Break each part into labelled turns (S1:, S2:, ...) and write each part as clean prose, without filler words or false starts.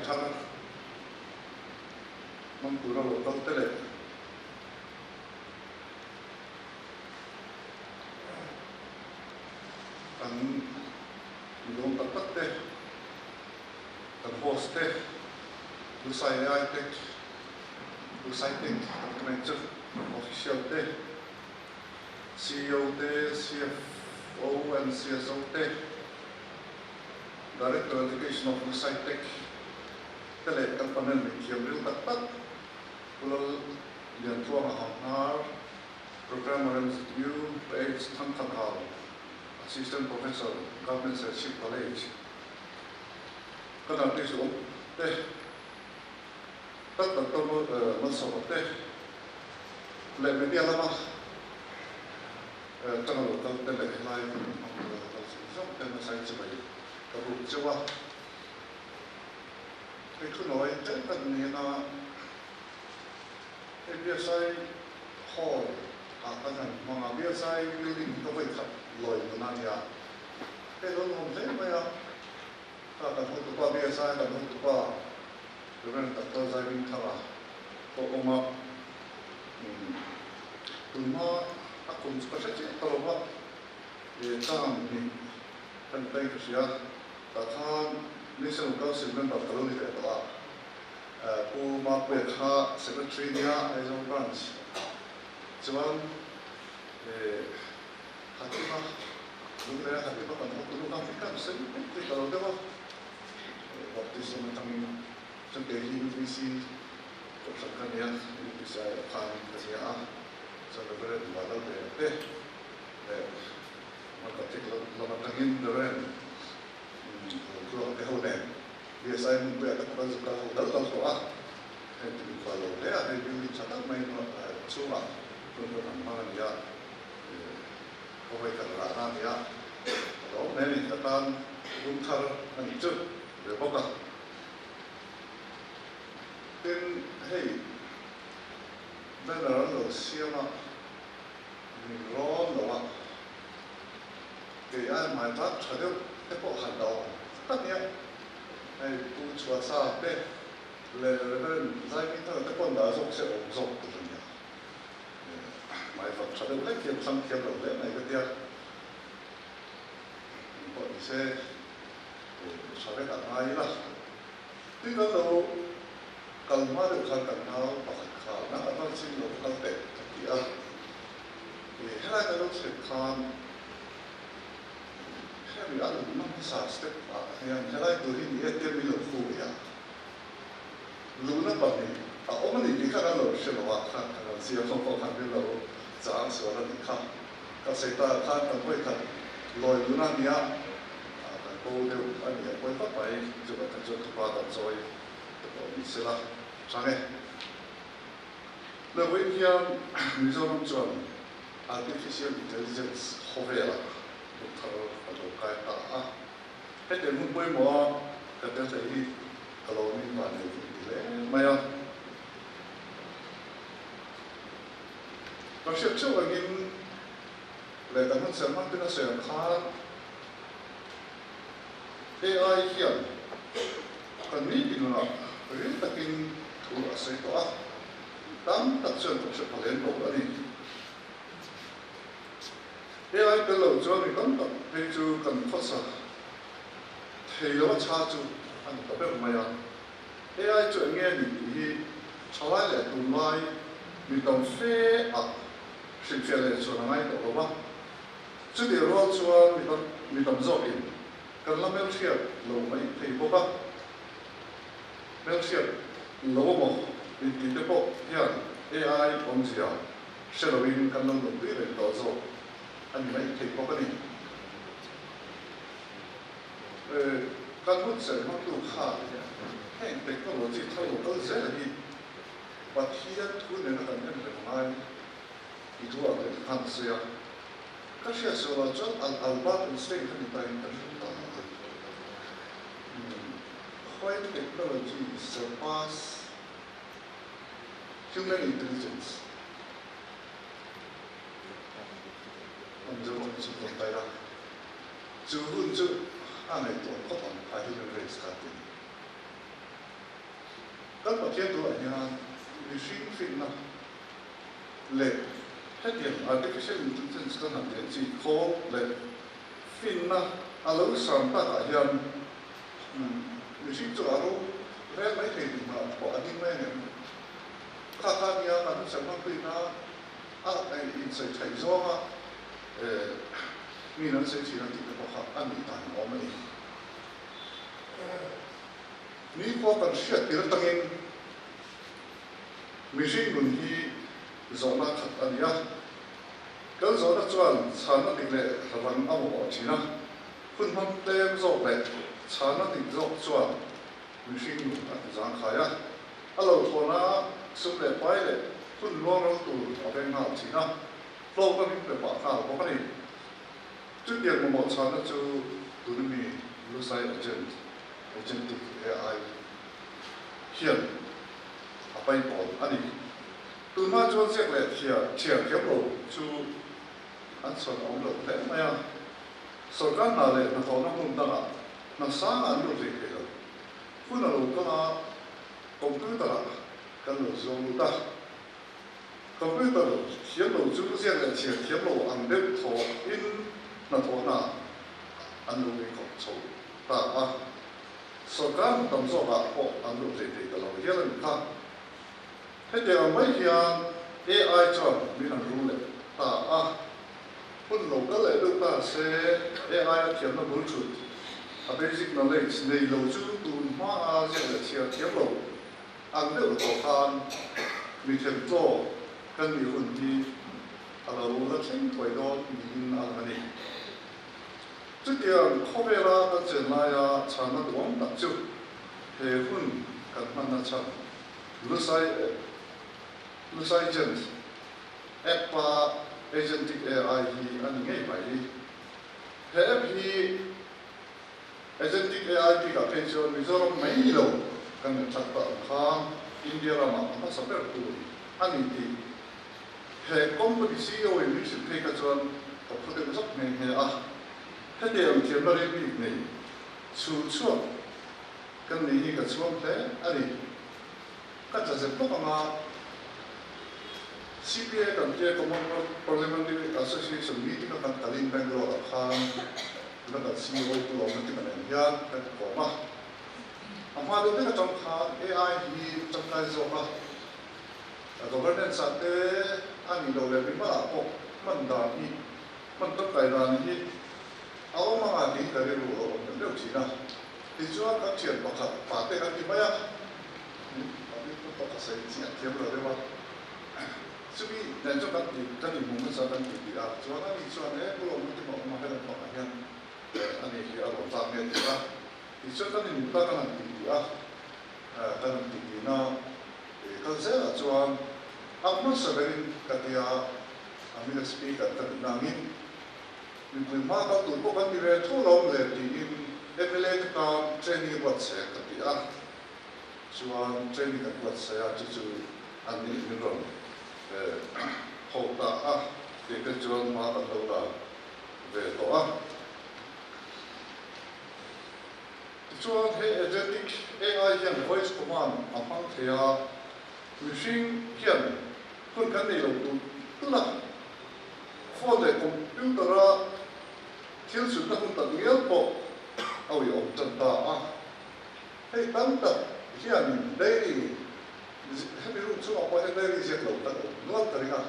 S1: thang mang tu ra lo tao tele kan dong tak te kan host te lu sai ai te lu sai te manager official te CEO te CFO and CSO te Director of Education of Lusai Tech tele kan panel ni kiam ril tak ulal lian tuang ahar Program Review Page Thang Thang Hao Assistant Professor Government Leadership College kan nanti so te tak mal so te le media lama kan lo kan tele lai so te na sai chibai kabu jawa itu noi jangan ni na biasai hall akan mga biasai building to bay kat loy na niya pero nung sa maya akan hutu pa biasai akan hutu pa dengan takto sa bin kara ko uma tuma akong spesial kalau ba tang ni kan tayo siya takhan National Council member kalau ni kaya pu ma pekha secretary niya ay yung branch cuman hatima lumera hatima kan tulungan kita sendiri kalau dia waktu sementang sendiri visi persakan ya bisa kan kerja sebenarnya di mana deh maka kita lama tangin deren kalau kehonen biasanya mungkin ada orang suka dalam soal itu kalau dia ada di sana main cuma untuk apa ya kau kerana ya kalau nanti datang untar hancur berbuka dan hey benar lo siapa ron lo dia mantap cakap tepuk handal tapi ya pu chua sa pe le zai mi ta ta kon da sok se ong sok tu nya mai fa cha de le kiam sang kiam lo le mai ka dia ko ni se sa ve ta mai la ti ka lo kal ma de kha ka na pa kha na ta sin lo ka te ti a hela ka lo se khanมีอะไรมั่งสาสเต็ปอย่างเช่นอะไรตัวที่นี่เต็มมีหลงคู่อย่างรู้นะแบบนี้โอ้มันนี่ข้าเราเชื่อว่าข้าเราเสียสมบูรณ์ที่เราจะอ่านส่วนนั้นข้าก็เสร็จแล้วข้าต้องไปข้าลอยรู้นะเนี่ยแต่พอเดี๋ยวอันนี้ไปก็ไปจะไปจะทุบบ้านจอยตัวนี้เสร็จแล้วใช่ไหมแล้ววิทยามีส่วนจวน artificial intelligence เข้าไปแล้วkalau kaya kita mungkin mau kata saya kalau ni mana ni maya pasal tu lagi lepas sama kita saya kan AI kian kan ni di mana ini takin tu asal tu tam tak paling bagus ni AI kalau jual ni kan itu kan fasa, helo caju, anu tapi lumayan. AI jual ni cakap le tunai, minta fee sih le jual ngai tu apa? Jadi orang jual minta zoin, kalau Malaysia lumai hebo apa? Malaysia lumo, ini tu yang AI ponsel, selawin kan lumai le dozo. Anh mấy thì có cái gì các quốc gia nó đủ khá hay để có một cái thay đổi rất là gì và khi đó thu nên là cần phải mai thì thu ở cái hàng xưa các xe số là cho Albert Einstein cái này cái high technology surpass human intelligence 먼저 좀 따라 주훈주 안에 또 어떤 아이들 레이스 같은 kan pathian tu hian machine fin na le hetian artificial intelligence kan han tian chi kho le fin na alo sam ta ka hian machine chu aro re mai thei ma ko ading mai ne kha kha nia kan sam ma pui na a ai in sai thai zo ma mi nan sai chi na ti ko kha an ni tan o mai ni ko kan sia tir tangin machine gun hi zona khat ania kan zona chuan chana dik le ran amo thina phun ham tem zo le chana dik zo chuan machine gun ta jang khaya alo thona sum le pai le phun lo ro tu aveng ha thina lo ka mi pe pa ka ko pani chu tiang mo chana chu tu mi lu sai agentic AI hian apai pol ani tu ma chu chek le thia kep lo chu an son om lo le ma ya so kan na le na thona mun ta na sa an lo le ke lo kun lo ka computer kan lo zo ta computer hian lo chu chek le thia kep lo an de tho in na thona an lo ko cho ta so kan tam zo ba ko an lo le te lo hian ka thế thì mấy hiền AI cho mình làm rule ta phun lồng cái lệ được ta sẽ AI kiếm nó bốn chút basic knowledge này lâu chú tuần hóa sẽ là chia kiếm lồng ăn được khó khăn mình thêm cho cần mình huấn đi lâu là chính tuổi đó mình ăn này trước tiên không biết là cái chuyện này chả nó đúng đặc chút hệ huấn cần mình là chả lúc sai agent app agentic AI hi ani ngai bai he app hi agentic AI pi ka phe chon Mizoram mai lo kan chat ta kha India ra ma sa per tu ani ti he company CEO in mission phe ka chon ka phute zok nei he he de am thiam la re bi nei chu kan nei hi ka chuam hle ani ka cha se to ma CPA kan dia Common Parliamentary Association meeting kan kalin Bangalore kan kan CEO tu lo nanti kan ya kan koma amma do te kan kan AI hi chamkai zo ka governance ate ani do le bi ma ko man da ni man to kai da ni aw ma ga ni ka re ro lo chi na ti chuan ka thian pa kha pa te kan ti ba ya abi to ka sai chi a thiam lo le wa subi dan cho kan di mung sa kan di chuan ani chuan ko lo ti mo ma hela pa hian ani hi a lo ta nge ti ba ti chuan kan ni ta kan di kan di na kan se la chuan amma sa berin ka tia ami na speak kan na ngin mi ma ka tu ko kan di re tho lo le ti in evaluate ka training wat se ka tia chuan training kan wat se a chu ani ni ro hậu tạ thì cái trường mà bắt đầu là về tổ cho thế agentic AI hiện voice command among thế machine hiện phân cái này là tức là phone để computer thiếu sự nó không tận nghĩa bộ ôi ông chân ta hay tăng tập hiện đây he bi ru chu a pa he dai zi lo ta no ta ri ha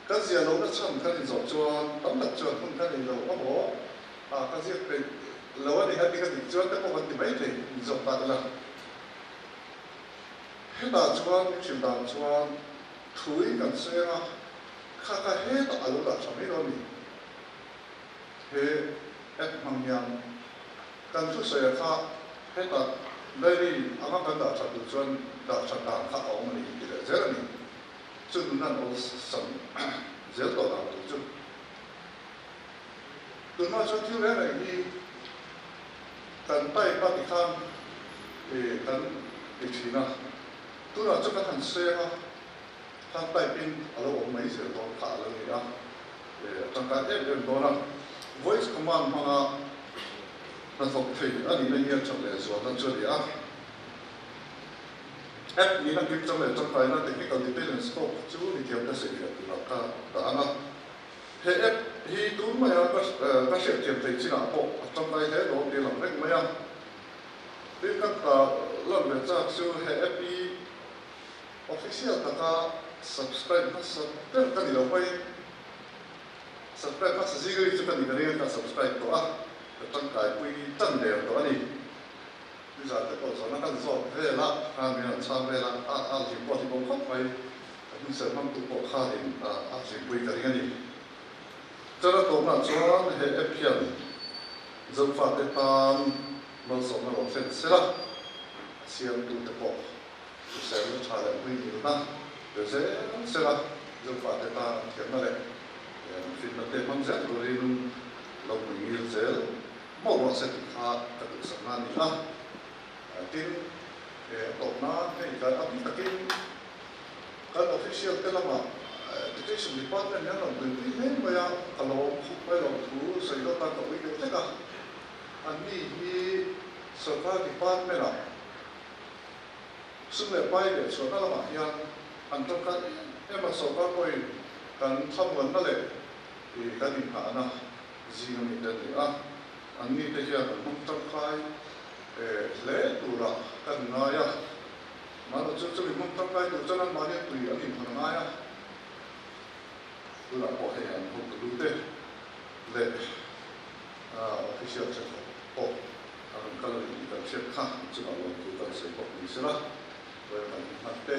S1: ka zia lo na cham ka ni zo chuan tam tak chuan kun ka ni lo a bo ka zia pe lo ni ha ti ka ti chuan ta ko kan ti mai the ni zo ta la he da chuan chim da chuan thui kan se a kha he ta a lo da cham mai lo ni he et mang yang kan thu se kha he ta đây đi anh kan da chặt được chuan da chặt da khá ổn này thì là dễ này chứ đừng nên có sẵn dễ tổ đạo được chứ đừng nói cho thiếu này đi cần tay bắt đi khăn thì cần đi chỉ na tôi là cho các thằng xe ha thằng tay pin ở đâu mấy giờ đó khá là gì đó trong cái ép đến đó là voice command mà nó thuộc thì anh ấy hiện trong lệ rồi nó chưa đi app ni na kip trong le trong tai na technical dependence ko chu ni tiam ta se ya tu la ka ta anga he app hi tu ma ya ka se tiam te china po trong tai he do de lam rek ma ya tin ka ta lam le cha chu he app hi official ta ka subscribe ka subscribe ka ni lo pai subscribe ka sa zigri chu ka ni ka subscribe to a trong tai pui tan de to ani bây giờ cái cuộc sống nó đang dọn về là hàng ngày sáng về là chỉ có thì cũng không phải mình sẽ mang tụ bộ khai thì chỉ quay cái gì cho nên tôi nói cho hệ FPL dân phát cái tan nó sống nó làm sẽ là xem tụ tập bộ sẽ nó trả lại quay nhiều na rồi sẽ là dân phát cái tan kiếm nó đấy phim nó tên mang rất rồi nên lòng mình yêu sẽ một nó sẽ khá cái cuộc sống này na tin tổng na cái cái abis takin kan official cái lama education department yang làm từ cái mà ya kalau phải làm thu xây dựng ta có cái thế cả anh đi सरकार department àซึ่งเลยไปเดี๋ยวส่วนนั้นละมายังอันตรกันmà सरकार coi kan tham vấnนั่นแหละกันอินหานะจีนมีเดินอ่ะอันนี้แต่ยังมันต้องใครle tura kan ngaya mana chu mun tak kai tu chanan mane tui ani phana ngaya tura po he an ho tu te le official check po an kala ni ta check kha chu ba lo tu ta se po ni sala wa kan hatte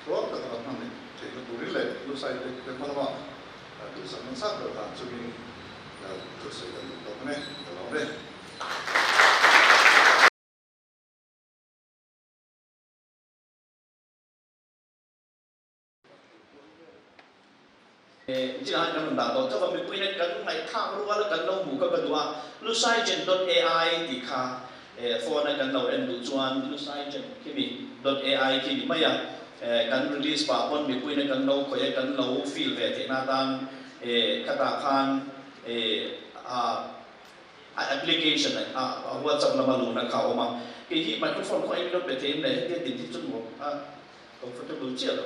S1: ro ta ka na ni te ko tu le lu sai te ke phana ma tu sa man sa ka ta chu ni tu se ka ni to ne ta lo ne
S2: chỉ là trong đào tạo cho và mình quy định cần ngày thang luôn là cần lâu mù các cái đó luciden.ai thì khá phone này cần lâu em đủ chuan luciden khi mình .ai khi mình mấy cần release bảo con mình quy định cần lâu khỏi cần lâu feel về thế nào đang các ta khan application này WhatsApp là malu na khảo mà cái gì microphone của em nó bị thế này cái tiền thì chút một comfortable chưa đâu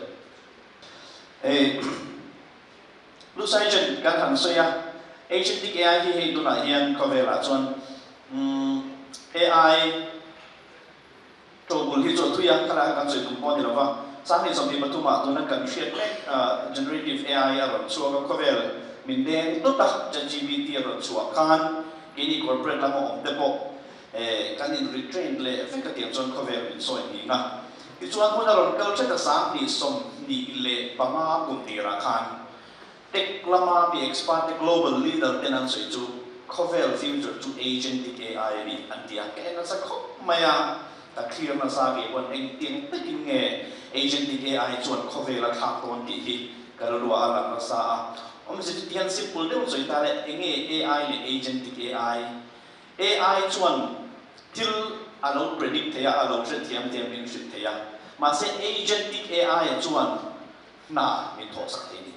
S2: luciden kan han soya agentic AI hi hei tuna hian kovela chuan AI tobul hi chuan thuya kala kan soi tum pawni lova sang ni somni matuma tuna kan share generative AI aron chuaka kovel min deng to ta ChatGPT aron chuak khan ini corporate lama om depo kan in retrain le feka tiam chuan kovel min soi ni na ti chuan hun aron kal cheta sang ni som ni le pama kum tira khan tech lama bi expert global leader tenan soi chu Covel future to agentic AI ni antia ke na sa khop maya ta clear na sa ge wan eng ting takin nge agentic AI chuan Covel la thak ton ti hi kalua ala na sa om se tian simple de soi ta le enge AI le agentic AI chuan til alo predict ya alo thiam min shit ya ma se agentic AI chuan na min tho sak ni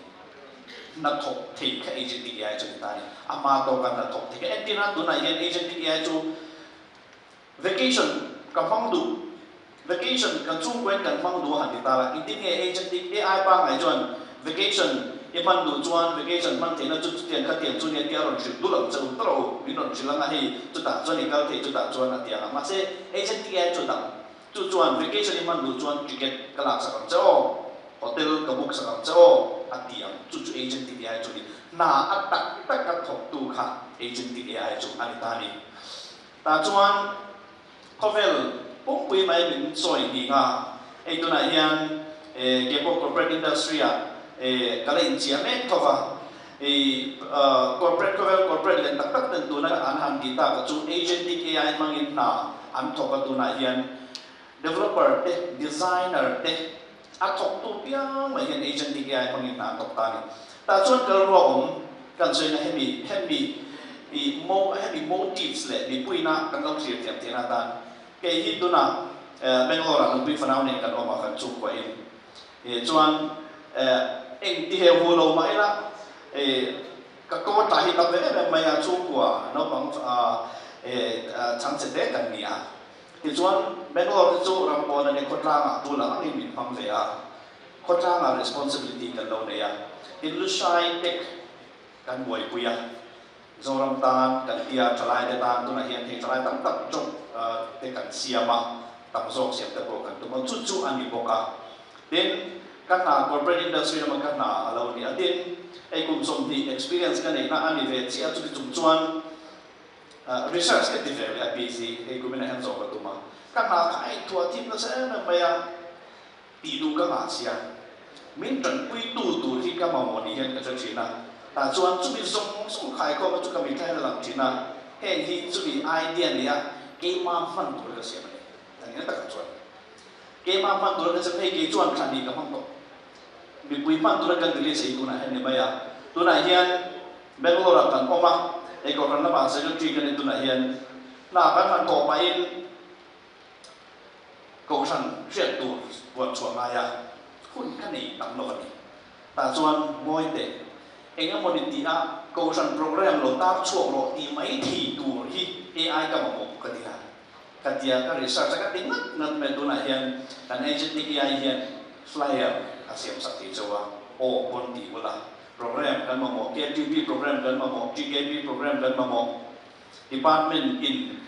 S2: na thok thei ka agentic AI chu ta ni ama to kan na thok thei ka antina tu na yen agentic AI chu vacation ka phang du vacation kan chung kwen kan phang du han ta la itin nge agentic AI pa ngai chuan vacation iman du chuan vacation man thei na chu tian ka tian chu ne tia ron chu du lam chu tro min ron chu la hi chu ta chuan ni kal thei chu ta chuan atia ma se agentic AI chu ta chu chuan vacation iman du chuan ticket kalak sa kam cho hotel ka book sa kam cho atiam chu agentic AI chu ni na atak tak ka thok tu kha agentic AI chu ani ta ni ta chuan Covel pung pui mai min soi ni nga ei tu na hian kepo corporate industry a kala in chia me thova corporate corporate le tak tak ten tu na an han ti ta ka chu agentic AI mangin na an thoka tu na hian developer te designer te a thok tu piang mai hian agentic AI mangin na tok ta ni ta chuan kal ro om kan soi na hemi motives le mi pui na kan lo clear tiam tian atan ke hi tu na Bangalore an pui fanau ne kan oma kan chu ko in chuan eng ti he hu lo mai la ka ko ta hi ta ve mai a chu kwa no bang chang che de kan ni a thì chuan Bangalore chu rampon ani khotlanga tu lang angin min phang ve a khotlanga responsibility kan lo nei a in lu shai tek kan boi puya zoram tan kan tia thalai de tan tu na hian thei thalai tam tak chok te kan siama tam zok siam te ko kan tu ma chu chu ani boka then kan na corporate industry ma kan na alo ni atin ai kum som di experience kan nei na ani ve chi a chu chung chuan research ke develop ya busy ai kum na han zok tu ma kan na kai thua tim na sa na pa ya ti du ka ma sia min tran pui tu hi ka ma mo ni hian ka chu na ta chuan chu bi song khai ko ma chu ka mi khai la lang china hen hi chu bi idea ni a ke ma fan tu ka sia ma ni ta ka chuan ke ma fan tu ka sia he ke chuan khan ni ka mang to mi pui fan tu ka dili sei ku na hen ni ba ya tu na hian Bangalore kan oma e ko kan na ba sa ju kan tu na hian na kan man to pa in ko san sia tu buat chuan ma ya hun kan ni tam lo ni ta chuan moi te engam moniti a coaching program lo tar chuak lo ti mai thi tu hi AI ka mo ka dia ka research ka ting nat me tu na hian kan agentic AI hian flyer asiam sakti chawa o bon ti wala program kan mo KTP program kan mo GKP program kan mo department in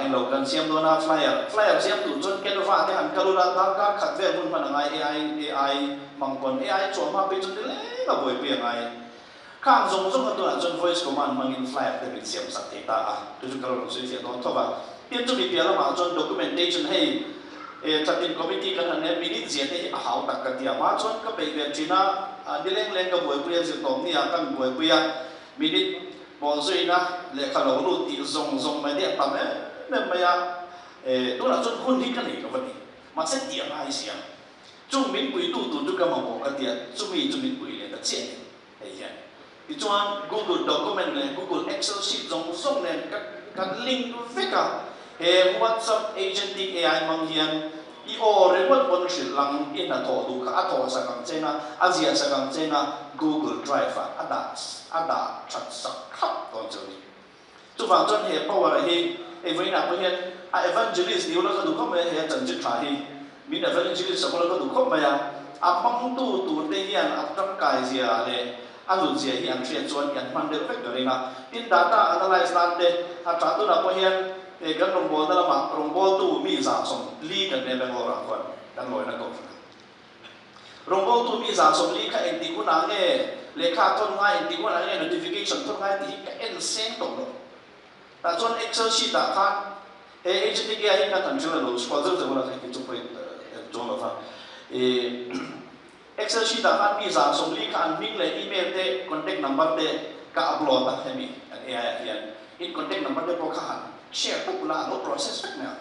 S2: en lo kan siam do na flyer siam tu chon ken fa te han kalula ta ka khat ve hun man ngai AI mangpon AI chom ma pe chon le la boi pe ngai khang zong zong tu na chon voice command mangin flyer te bi siam sak te ta a tu chu kalon sui sia don thoba tiên chu bi pia la ma chon documentation hey e chatin committee kan han ne minute zia te a hau tak ka tia ma chon ka pe ve china dileng leng ka boi pria zi tom ni a kan boi pria minute bo zui na le kha lo lu ti zong mai de tam ne ma ya tu na chon hun hi kan ni ka ni ma se tia mai sia chu min pui tu ka ma bo ka tia chu min pui le ka che ai ya ti chuan Google document le Google Excel sheet zong le ka link ve ka he WhatsApp agentic AI mang hian i o remote bon shil lang in a tho du ka a tho sa kang chena azia sa kang chena Google Drive ada chat sak khap ton choni chu wang chon he power hi e voi na po hian a evangelist ni la ka du khom he chan chi tha hi min evangelist sa ko la ka du khom ma ya a mang tu te hian a tang kai zia le a lu zia hi an thrian chuan yan man de vek dori na in data analyze na te a tra tu na po hian e kan rong bol na ma rong bol tu mi za som li kan ne Bangalore kon kan loi na ko rong bol tu mi za som li ka en ti ku na nge le kha ton ngai en ti ku na nge notification ton ngai ti ka en sen to lo ta chon Excel sheet ta kha e agentic AI ka tan chula lo squad zo la ka ki chu point jo lo fa e Excel sheet ta kha mi za som li ka an ming le email te contact number te ka upload ta hemi an AI hian in contact number te po kha share tu pula lo process vek na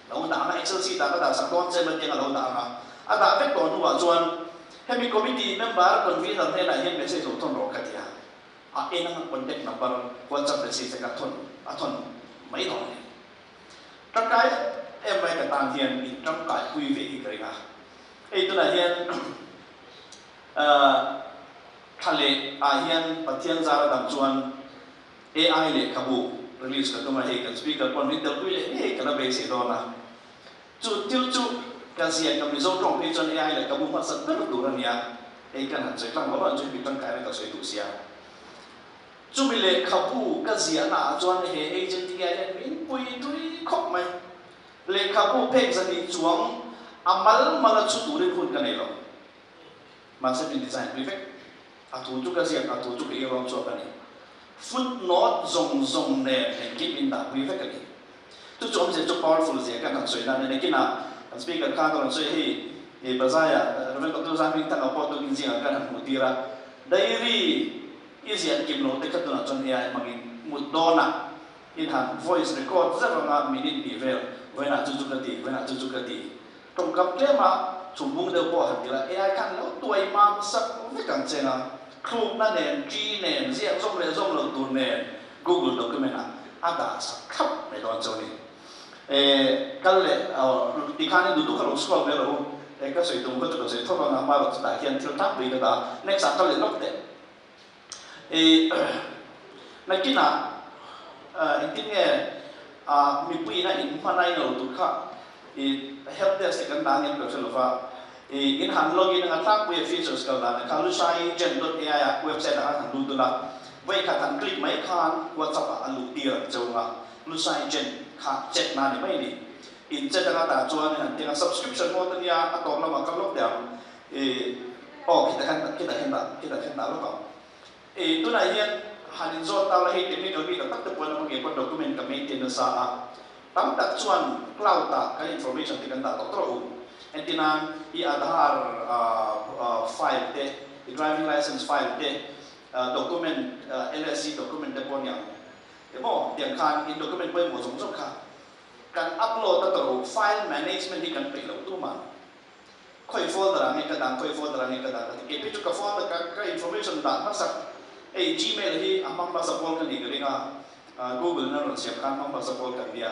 S2: lo da na Excel sheet ta ka da sa don se ma te lo da na a da vek to nu wa chuan hemi committee member convener ne la hian message lo ton ro ka tia a en ang contact number WhatsApp message ka thon mai don ne ta kai em mai ka tan hian in trong kai quy về cái nga ei tu na hian khale a hian pathian zara dam chuan AI le kabu release ka tuma he kan speaker kon ni dal tuile he kana be se do na chu kan sia kam result trong pe chon AI le kabu ma san ta du ran ya e kan han chai tang ba chu bi tang kai ka sei du sia chu bi le kabu ka sia na chuan he agent ti ai min pui tui khop mai le kabu pe sa ni chuang amal mala chu du re khun ka nei lo ma se bin design perfect a tu chu ka sia ka tu chu ke ro chu ka ni footnote zong ne keep in da perfect ka ni tu chom se chu powerful se ka kan soi na ne kina speaker ka ko soi hi e bazaya revel to sa mi ta ko to kin jinga kan mutira diary is yan kim no te ka to na chon AI mangin mudona in han voice record za nga minute level vena chu ka ti trong kap le ma chubung de po han tila AI kan lo tuai ma sak ve kan chena klub na nen g nen zia zong lo tu nen Google document ada sak khap ne don choni kalle ti khani du ka lo scroll me lo ka sei tung ko to sei thoba na ma lo ta hian thil tak bi da next up kalle nok te na kina intin nge mi pui na in manai no tu kha help desk kan dang yang ko lova in han login ang attack we features ka la ka lu sai gen.ai website ang han du tu la vai ka tan click mai khan whatsapp alu tia chonga lu sai gen kha check na ni mai ni in che ta ta chuan han tinga subscription mo tan ya atom la ma ka lok dam kita kan lo ka tu na hian hanin zo ta la hi technical bit tak te pon mo ge ko document ka maintain sa a tam tak chuan cloud ta ka information ti kan ta to tro entina I Aadhaar file te driving license file te document LSC document te pon yang mo tiang khan in document poi mo jong jong kha kan upload ta to file management ni kan pe lo tu ma khoi folder ang ka dang khoi folder ang ka dang ke pe chu ka folder ka information da na sak Gmail hi amang ba sa pol kan ni ringa Google na ron siap kan amang ba sa pol kan dia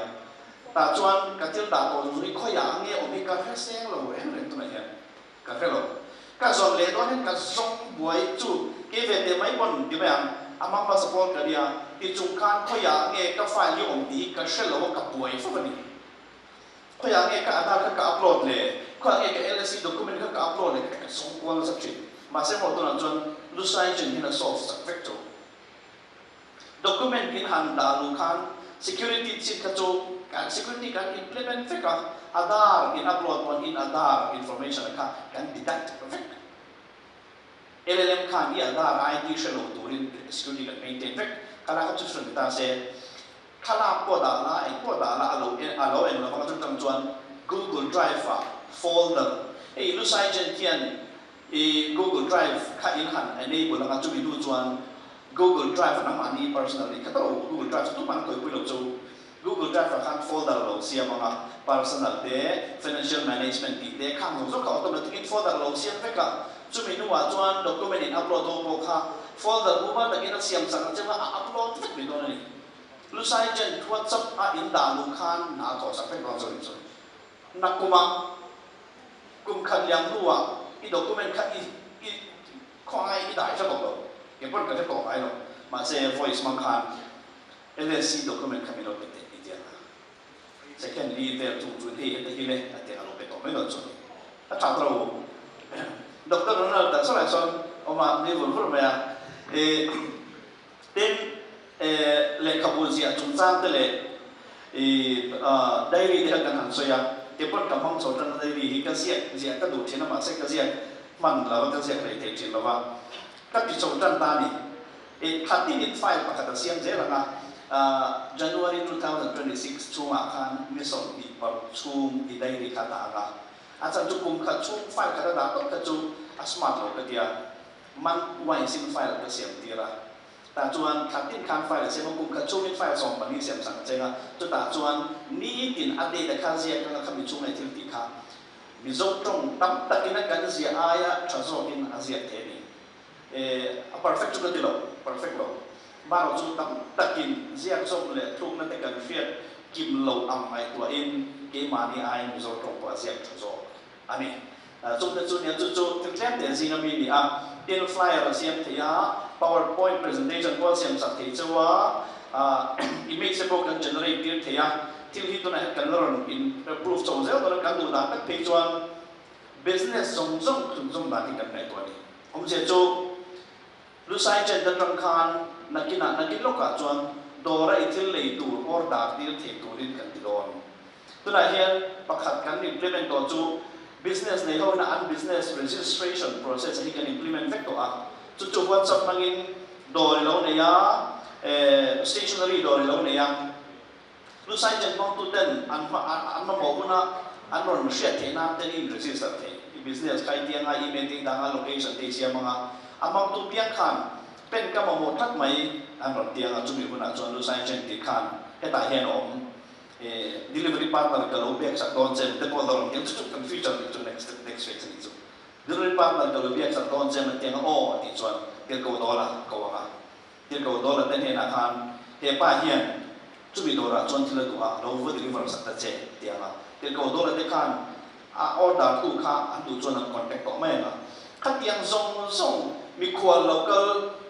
S2: ta chuan ka til da to ri khoi ya nge o mi ka fa seng lo em ren tu na hian ka fe lo ka zon le do hen ka song buai chu ke ve te mai bon di ba amang ba sa pol ka dia ti chung kan khoi ya nge ka file hi om di ka shelo ka buai fa ba ni khoi ya nge ka Aadhaar ka upload le khoi ya nge ka LSC document ka upload le ka song kwal sa chi ma se mo to na chuan lu sai chen hina solve sak vector document in han da lu khan security chit ka chu kan security kan implement fe ka Aadhaar in upload on in Aadhaar information ka kan detect perfect LLM khan I Aadhaar ID shelo turin security kan maintain fe kala ka chu sun ta se kala ko da la alo en la ka chu tam chuan Google Drive folder lu sai chen tian Google Drive ka in han enable nga chu du chuan Google Drive na mani personally ka to Google Drive tu man ko pilo chu Google Drive khan folder lo sia mga personal te financial management ti te khang zo ka automatic folder lo sia fe ka chu mi nuwa chuan document in upload ho kha folder bu ba da ina siam sang chama upload fe mi do ni lu sai jen WhatsApp a in da lu khan na to sa fe ko zo ni nakuma kum khan yang nuwa I document ka I khoi I dai sa to lo ke pon ka to ai lo ma se voice man khan LSC document ka mi lo pe te dia secondly there to he te hi le ate alo pe to me lo chu a ta tro Dr. Ronald da so la son o ma ni vol for me ten le kabuzia chung chang te le diary te kan han so ya ke pon kam hong so tan dai hi ka sia zia ka du thina ma se ka zia man la ka zia le te chin la wa ka pi so tan ta ni khati in file pa ka siam je la na January 2026 chunga khan mi so ni par chung I dai ri kha ta ga a chan chu kum kha chung file ka da to ka chu a smart lo ka dia man wai sim file ka siam ti ra ta chuan khatin khan file se mo kum kha chung in file som pa ni siam sang chenga chu ta chuan ni tin update da kha zia ka kha mi chung ai thil ti kha mi zo trong tam takina kan zia aya chazo in azia te ni a perfect chu ka ti lo perfect lo ba ro chu tam takin zia zo le thuk na te kan fiat kim lo am ai tua in ke ma ni ai mi zo trong pa zia chazo ani chu ta chu ni chu tin klem te zina mi ni a tin flyer siam te ya PowerPoint presentation ko siam sak te chuwa image se bo kan generate dir the ya til hi to na kan ron in proof so zel to kan du da tak pe chuan business song da ki kan nai to ni om se chu lu sai chen da tang khan nakin loka chuan dora ithil lei tu or da dir the tu rin kan ti don tu na hian pakhat kan implement to chu business nei ho na an business registration process hi kan implement vek to a chu WhatsApp mangin dori lo ne ya stationery dori lo ne ya lu sai chen mong tu ten an ma mo na an ron share the na ten in register the business kai tiang a email ting dang a location te sia manga amang tu piang khan pen ka mo thak mai an ron tiang a chu mi buna chuan lu sai chen ti khan he ta hian om delivery partner ka lo bek sa concept te ko ron tiang chu confusion to next phase ni chu delivery partner ka lo bek sa concept tiang o ti chuan ke ko dola ko wa ke ko dola ten he na khan he pa hian chu mi dora chuan thila tu a lo over deliver sa ta che tiang a ke ko dola te khan a order tu kha an tu chuan contact ko mai na khat tiang zong mi khwal local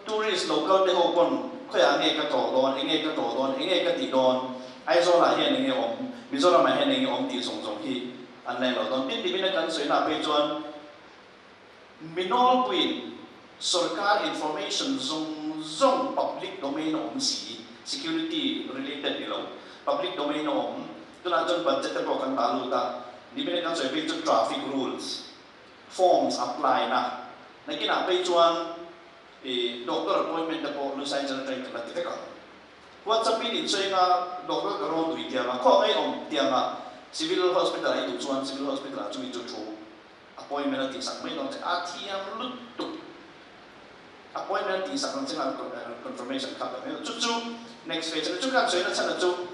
S2: tourist local te ho pon khoi a nge ka to don nge ka ti don ai zo la hian nge om Mizoram hian nge om ti song song hi an leng lo don tin dimina kan soi na pe chuan minol puin sarkar information zong public domain om si security related ni lo public domain om tuna chon budget te kan talu ta dimina kan soi pe chu traffic rules forms apply na nakina pe chuan doctor appointment te po lu sai jan train kan ti ka WhatsApp in soi nga doctor ka ro tu dia ma ko ai om dia ma civil hospital ai tu chuan civil hospital chu chu chu appointment ti sak mai no a thiam lut tu appointment ti sak nang confirmation ka me chu chu next phase chu kan soi na chan chu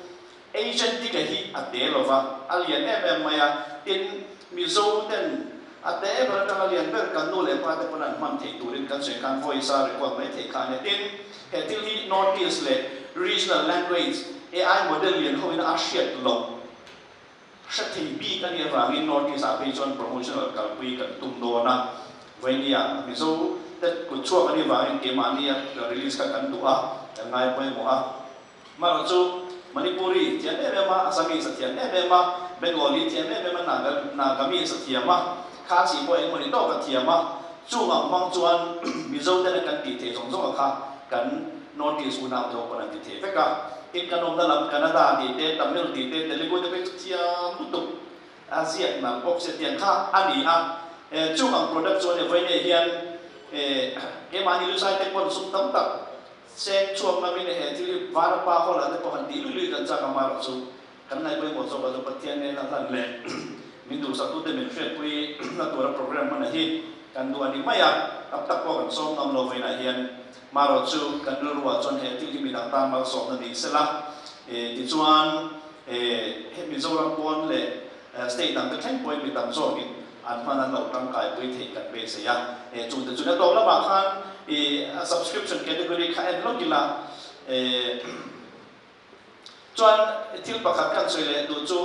S2: agent ti ka hi ate lova alien em maya tin mizo ten ate ber ta alien ber kan no le pa te panan man thei turin kan soi kan voice a record mai thei khan tin he til hi notice le regional language AI model lian ho in a shiat lo shathi bi kan ya rangin notice a pe chon promotional kal pui kan tum do na venia mizo that ku chua kan wa in ke mani release ka kan du a ngai poi mo a ma chu manipuri tian me ma asami sathian me ma bengali tian me ma nagami sathian ma kha chi poi mo ni to ka thiam ma chu mang chuan mizo te kan ti the song song kha kan notice una do panan ti the veka in kanom dalam Canada ti te Tamil ti te Telugu te pe tia mutu Asia na box se tian kha ani a chu ang product so ne vai ne hian ke mani lu sai te pon sum tam tak se chuam na mi ne he ti var pa ho la te po han ti lu kan cha ka ma chu kan nai pe mo so ba do pathian ne na lan le min du sa tu te min fe pui na tu ra program man hi kan du ani maya tap tak po kan som nam lo vai na hian maro chu kan ruwa chon he ti mi dang tam mal so na ni sela ti chuan he Mizoram pon le state dang te thleng point mi tam so ki an man an lo tang kai pui thei kan be se ya chu te chu na to la ba khan subscription category kha en lokila chuan thil pakhat kan soi le du chu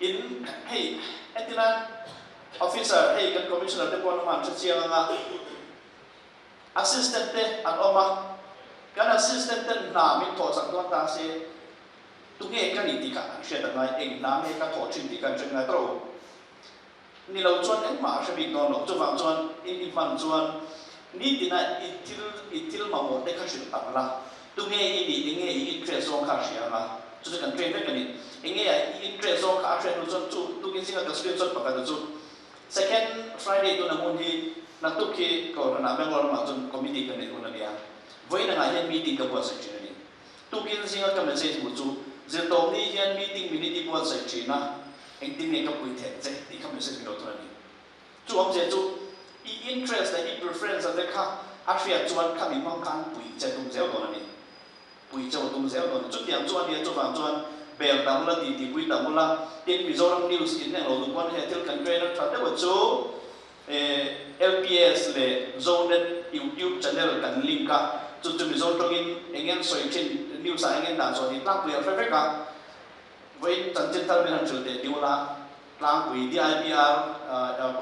S2: in hey etina officer hey kan commissioner te pon man cha chiang nga assistant te an oma kan assistant te na mi to sak don ta se tu nge kan ni ti ka an she ta ngai eng na me ka to chin ti kan chen ngai tro ni lo chuan en ma she bi don lo chu wang chuan in fan chuan ni ti na itil ma mo te ka shin ta la tu nge i nge i tre so ka shia ma chu kan train te kan ni nge i tre so ka train chu tu kin singa ka spe chot pa ka chu second Friday tu na mun hi na tu ki ko na Bangalore ma chun committee kan ni ko na dia voi na nga hian meeting ka buat section ni tu kin singa ka message mu chu je to ni hian meeting minute buat section na eng tin ne ka pui the che ti ka message mi do tu ni chu om je chu i interest i preference ate kha afia chuan kha mi mang kan pui che tum zeu do ni pui chau tum zeu do chu tiang chuan ni chu wang chuan bel dam la ti pui dam la tin Mizoram news in ne lo du kon he til kan trainer tha de chu LPS le zone YouTube channel kan link ka chu Mizoram in engen soi chin news a engen dan so ni tlang pui fa ka voi tan chin tal min han chu te diula tlang pui DIPR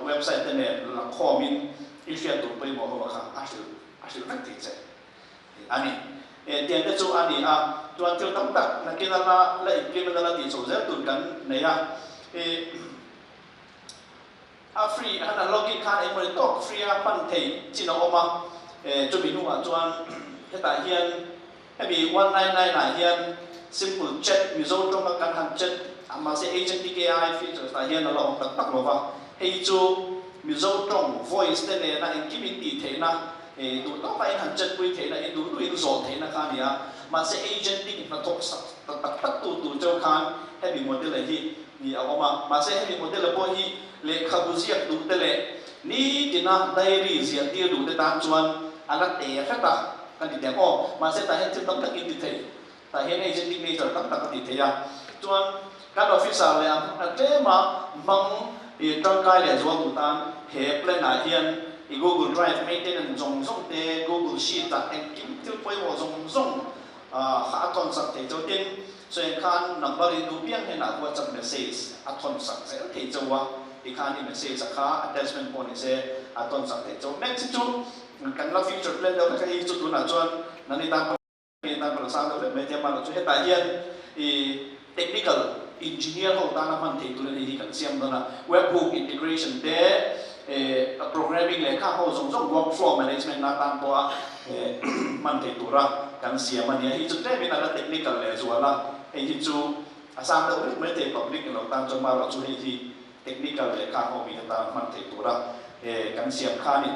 S2: website te ne la kho min ifia tu pui mo ho kha asil nak ti che ani tiang te chu ani a tuan til tam tak na kinala la implement la ti so za tu kan ne ya a free hana login khan ai mo talk free a pan thei chin oma chu bi nu a chuan heta hian hebi 199 na hian simple chat Mizo trong kan han chat ama se agent AI features na hian la om tak tak lo wa hei chu Mizo trong voice te ne na in kimi ti thei na tu to vai han chat pui thei na du in zo thei na khan ya ma se agent ti na tok sak tak tak tu chau khan hebi model hi ni oma ma se hebi model bo hi le khabuziak du te le ni tina diary zia ti du te tan chuan ala te khata kan ti demo ma se ta hen tim tam tak in ti thei ta hen agent signature tam tak ti thei ya chuan kan officer le a te ma mang tang kai le zo tu tan he plan a hian Google Drive maintenance zong zong te Google Sheet ta en kim til poi mo zong zong ha ton sak te cho tin so en khan number in du piang he na WhatsApp message a ton sak se te cho wa i khan ni message kha attachment pon se a ton sak te cho next chu kan la future plan da ka hi chu tu na chuan nani ta pa sa da me te ma chu he ta hian technical engineer ho ta na man thei tu le hi kan siam dona webhook integration te programming le kha ho zong zong workflow management na tan to a man thei tu ra kan siam ani hi chu te min ala technical le zuala hi chu asam lo ri me te public lo tan chong ma lo chu hi technical le kha ho mi ta man thei tu ra kan siam kha ni